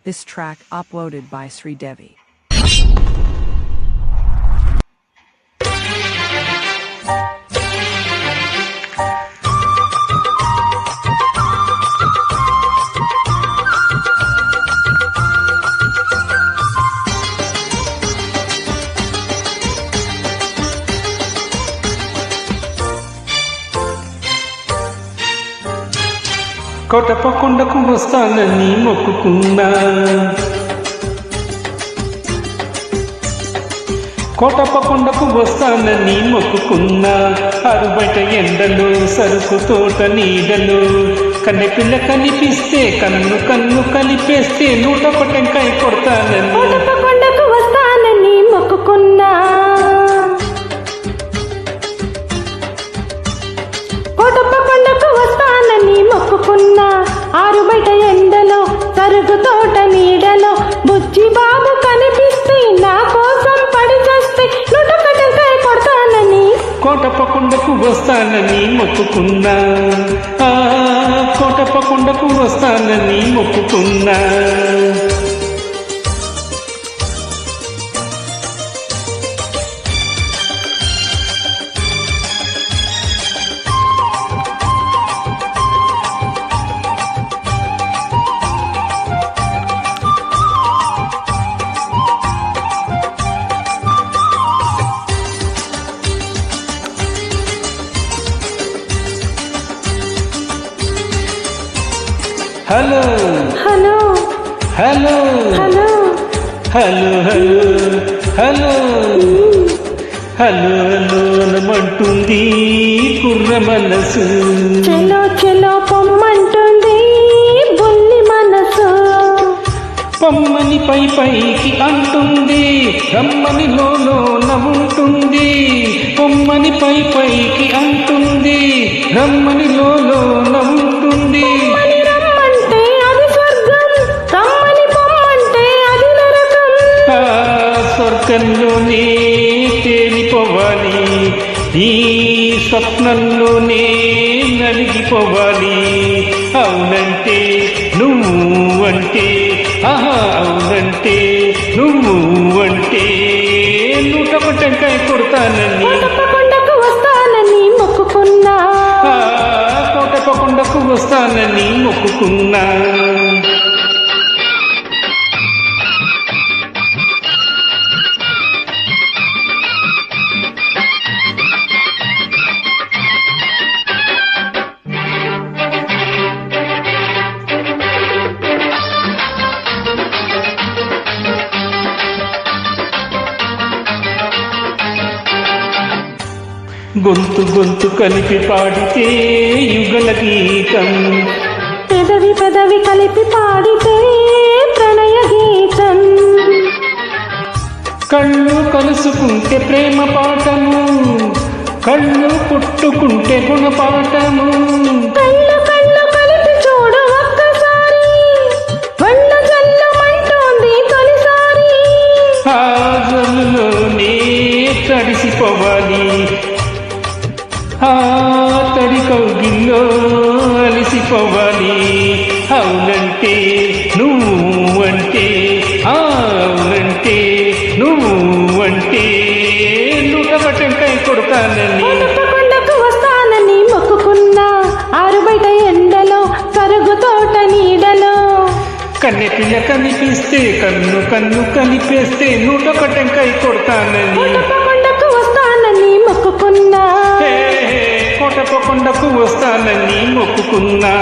This track uploaded by Sri Devi. కోటప్పకొండకు వస్తానని మొక్కుకున్నా, కోటప్పకొండకు వస్తానని మొక్కుకున్నా. అరుబయట ఎండలు సరుకు తోట నీడలు, కన్నె పిల్ల కనిపిస్తే కన్ను కన్ను కలిపేస్తే 101 టెంకాయ కొడతానని కోటప్పకొండకు వస్తానని మొక్కుకున్నా. కోటప్పకొండకు వస్తానని మొక్కుకున్నా. ఆరుబయట ఎండలో సరుగు తోట నీడలో బుజ్జి బాబు కనిపిస్తే నా కోసం పడి చేస్తే 101 టెంకాయ కొడతానని కోటప్పకొండకు వస్తానని మొక్కుకున్నా. కోటప్పకొండకు వస్తానని మొక్కుకున్నా. Hello hello hello hello hello hello hello hello అనమంటుంది కుర్ర మనసు. చెలో చెలో పొమ్మంటుంది బుల్లి మనసు. పొమ్మని పై పైకి అంటుంది, రమ్మని లోన ఉంటుంది. పొమ్మని పై పైకి అంటుంది, రమ్మని లోన ఉంటుంది. రమ్మంటే అది స్వర్గం, రమ్మని పొమ్మంటే అది నరకం. స్వర్గంలోనే తేలిపోవాలి, ఈ స్వప్నంలోనే నలిగిపోవాలి. అవునంటే నువ్వంటే, అవునంటే నువ్వంటే 101 టెంకాయ కొడతానని కోటప్పకొండకు వస్తానని మొక్కుకున్నా. కోటప్పకొండకు వస్తానని మొక్కుకున్నా. గొంతు గొంతు కలిపి పాడితే యుగల గీతం, పెదవి పెదవి కలిపి పాడితే ప్రణయ గీతం. కళ్ళు కలుసుకుంటే ప్రేమ పాఠము, కళ్ళు పుట్టుకుంటే గుణపాఠము. కళ్ళు కళ్ళు కలిపి చూడు ఒక్కసారి, వళ్ళు జల్లమంటోంది తొలిసారి. ఆ జల్లులోనే తడిసిపోవాలి, ఆ తడి కౌగిల్లో అలిసిపోవాలి. అవునంటే నువ్వంటే, అవునంటే నువ్వంటే 101 టెంకాయ కొడతానని కోటప్పకొండకు వస్తానని మొక్కుకున్నా. ఆరుబయట ఎండలో సరుగు తోట నీడలో కన్నె పిల్ల కనిపిస్తే కన్ను కన్ను కలిపేస్తే 101 టెంకాయ కొడతానని కోటప్పకొండకు వస్తానని మొక్కుకున్నా. కోటప్పకొండకు వస్తానని మొక్కుకున్నా.